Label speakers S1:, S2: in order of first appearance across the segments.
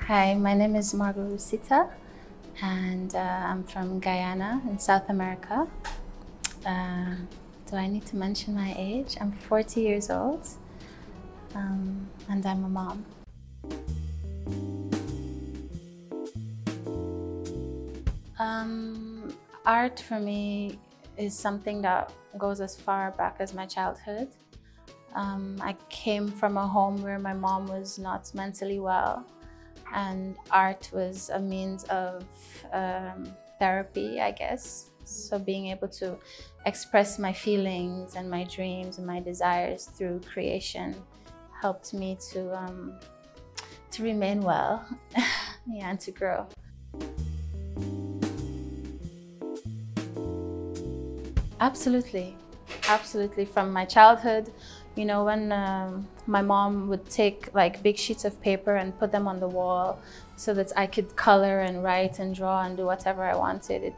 S1: Hi, my name is Margaux RUCITA, and I'm from Guyana in South America. Do I need to mention my age? I'm 40 years old, and I'm a mom. Art for me is something that goes as far back as my childhood. I came from a home where my mom was not mentally well, and art was a means of therapy, I guess. So being able to express my feelings and my dreams and my desires through creation helped me to remain well, yeah, and to grow. Absolutely, absolutely. From my childhood, you know, when my mom would take like big sheets of paper and put them on the wall so that I could color and write and draw and do whatever I wanted.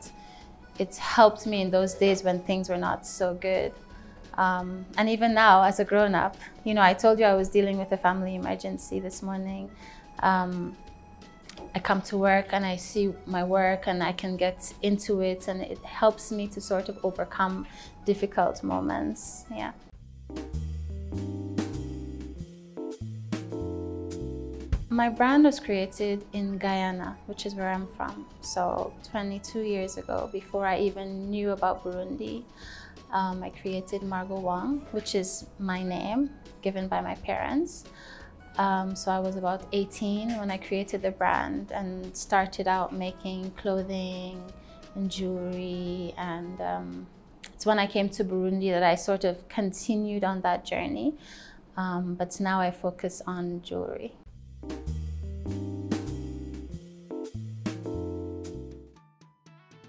S1: It helped me in those days when things were not so good. And even now, as a grown-up, you know, I told you I was dealing with a family emergency this morning. I come to work and I see my work and I can get into it, and it helps me to sort of overcome difficult moments. Yeah. My brand was created in Guyana, which is where I'm from. So 22 years ago, before I even knew about Burundi, I created Margaux Wong, which is my name given by my parents. So I was about 18 when I created the brand and started out making clothing and jewelry. And it's when I came to Burundi that I sort of continued on that journey. But now I focus on jewelry.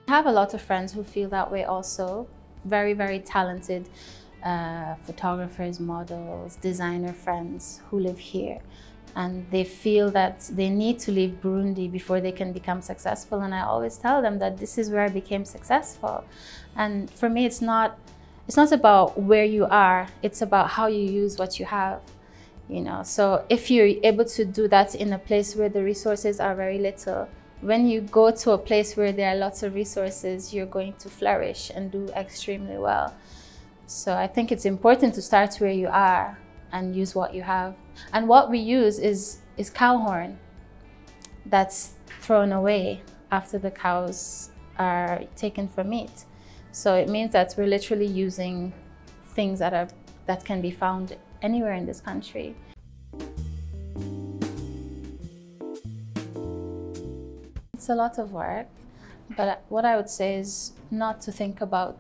S1: I have a lot of friends who feel that way also. Very, very talented photographers, models, designer friends who live here, and they feel that they need to leave Burundi before they can become successful. And I always tell them that this is where I became successful. And for me, it's not about where you are, it's about how you use what you have, you know. So if you're able to do that in a place where the resources are very little, when you go to a place where there are lots of resources, you're going to flourish and do extremely well. So I think it's important to start where you are and use what you have. And what we use is cow horn that's thrown away after the cows are taken for meat. So it means that we're literally using things that can be found anywhere in this country. It's a lot of work, but what I would say is not to think about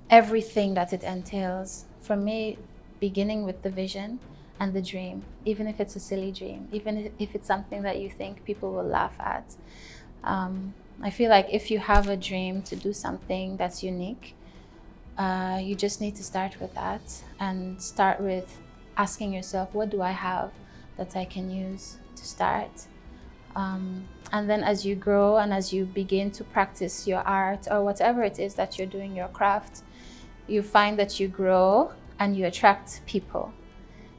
S1: everything that it entails. For me, beginning with the vision and the dream, even if it's a silly dream, even if it's something that you think people will laugh at. I feel like if you have a dream to do something that's unique, you just need to start with that and start with asking yourself, what do I have that I can use to start? And then as you grow and as you begin to practice your art or whatever it is that you're doing, your craft, you find that you grow and you attract people.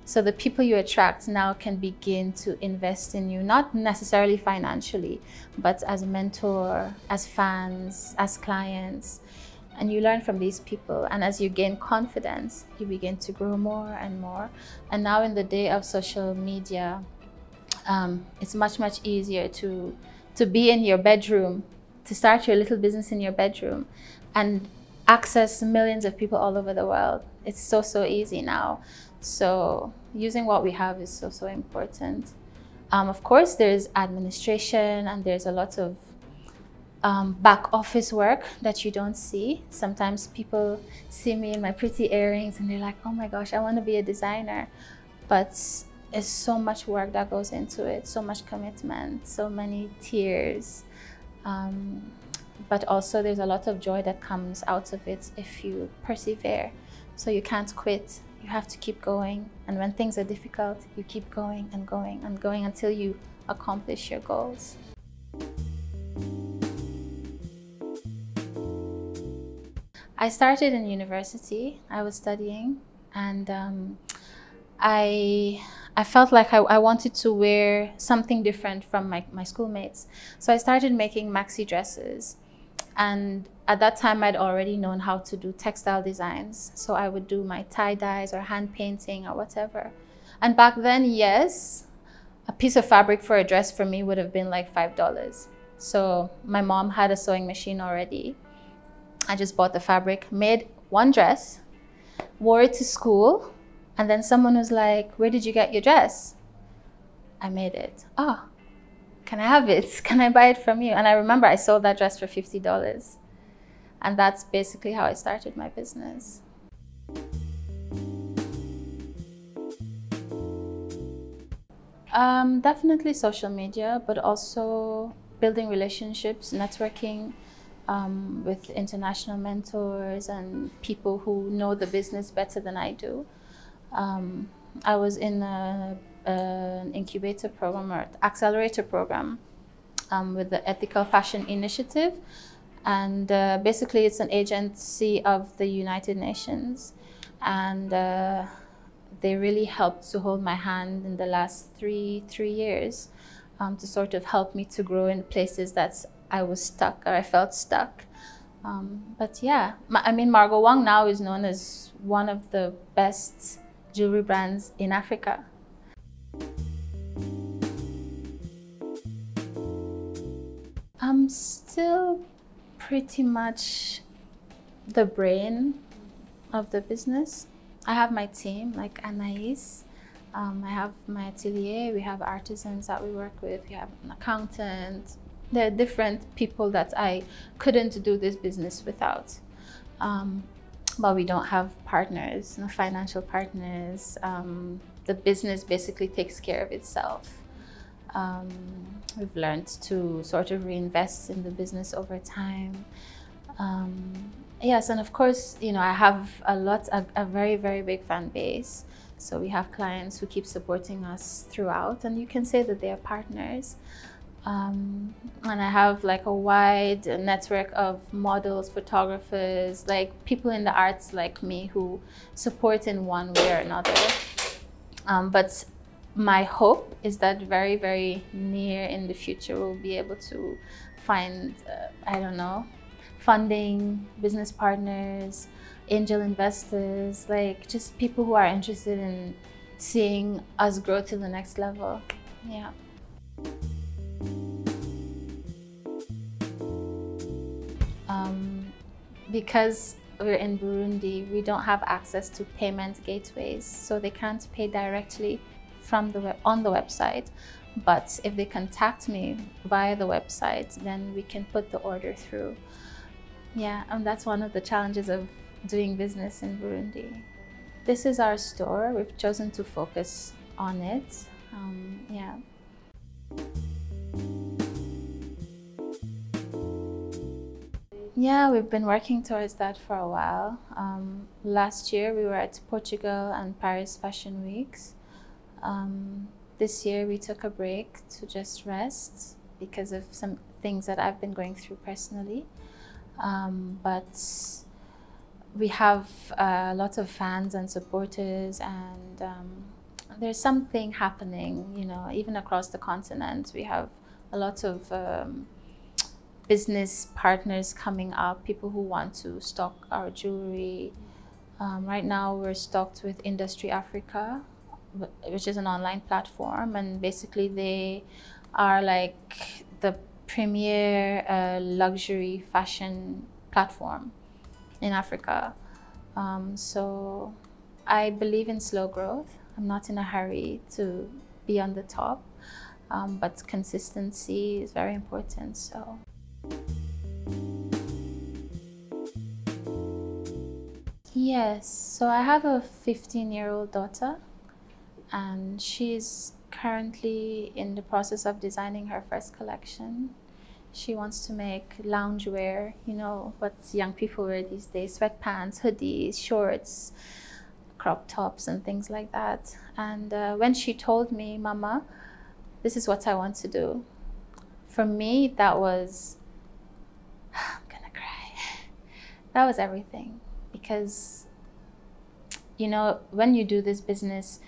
S1: So the people you attract now can begin to invest in you, not necessarily financially, but as a mentor, as fans, as clients. And you learn from these people. And as you gain confidence, you begin to grow more and more. And now in the day of social media, it's much, much easier to be in your bedroom, to start your little business in your bedroom and access millions of people all over the world. It's so, so easy now. So using what we have is so, so important. Of course, there's administration and there's a lot of back office work that you don't see. Sometimes people see me in my pretty earrings and they're like, oh my gosh, I want to be a designer. But there's so much work that goes into it, so much commitment, so many tears. But also there's a lot of joy that comes out of it if you persevere. So you can't quit, you have to keep going. And when things are difficult, you keep going and going and going until you accomplish your goals. I started in university, I was studying, and I I felt like I wanted to wear something different from my schoolmates. So I started making maxi dresses. And at that time, I'd already known how to do textile designs. So I would do my tie-dyes or hand painting or whatever. And back then, yes, a piece of fabric for a dress for me would have been like $5. So my mom had a sewing machine already. I just bought the fabric, made one dress, wore it to school, and then someone was like, "Where did you get your dress?" I made it. "Oh, can I have it? Can I buy it from you?" And I remember I sold that dress for $50. And that's basically how I started my business. Definitely social media, but also building relationships, networking with international mentors and people who know the business better than I do. I was in an incubator program or accelerator program with the Ethical Fashion Initiative. And basically it's an agency of the United Nations. And they really helped to hold my hand in the last three years to sort of help me to grow in places that I was stuck or I felt stuck. But yeah, I mean, Margaux Wong now is known as one of the best jewelry brands in Africa. I'm still pretty much the brain of the business. I have my team, like Anais. I have my atelier, we have artisans that we work with, we have an accountant. There are different people that I couldn't do this business without. But we don't have partners, no financial partners. The business basically takes care of itself. We've learned to sort of reinvest in the business over time. Yes, and of course, you know, I have a very, very big fan base. So we have clients who keep supporting us throughout, and you can say that they are partners. And I have like a wide network of models, photographers, like people in the arts like me who support in one way or another. But my hope is that very, very near in the future, we'll be able to find, I don't know, funding, business partners, angel investors, like just people who are interested in seeing us grow to the next level. Yeah. Because we're in Burundi, we don't have access to payment gateways, so they can't pay directly from on the website. But if they contact me via the website, then we can put the order through. Yeah, and that's one of the challenges of doing business in Burundi. This is our store. We've chosen to focus on it. Yeah. Yeah, we've been working towards that for a while. Last year we were at Portugal and Paris Fashion Weeks. This year we took a break to just rest because of some things that I've been going through personally. But we have a lot of fans and supporters, and there's something happening, you know, even across the continent. We have a lot of business partners coming up, people who want to stock our jewelry. Right now we're stocked with Industry Africa, which is an online platform, and basically they are like the premier luxury fashion platform in Africa. So I believe in slow growth. I'm not in a hurry to be on the top, but consistency is very important. So. Yes, so I have a 15-year-old daughter, and she's currently in the process of designing her first collection. She wants to make loungewear, you know, what young people wear these days, sweatpants, hoodies, shorts, crop tops, and things like that. And when she told me, "Mama, this is what I want to do," for me, that was, I'm gonna cry. That was everything. Because, you know, when you do this business,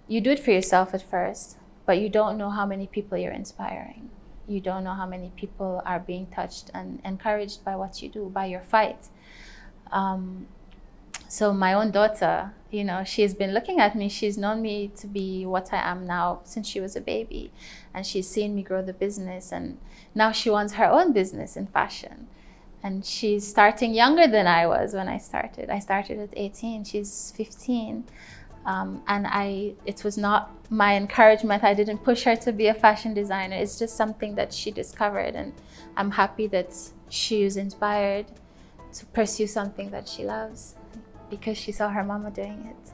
S1: you do it for yourself at first, but you don't know how many people you're inspiring. You don't know how many people are being touched and encouraged by what you do, by your fight. So my own daughter, you know, she's been looking at me. She's known me to be what I am now since she was a baby. And she's seen me grow the business. And now she wants her own business in fashion. And she's starting younger than I was when I started. I started at 18. She's 15. And it was not my encouragement. I didn't push her to be a fashion designer. It's just something that she discovered. And I'm happy that she was inspired to pursue something that she loves, because she saw her mama doing it.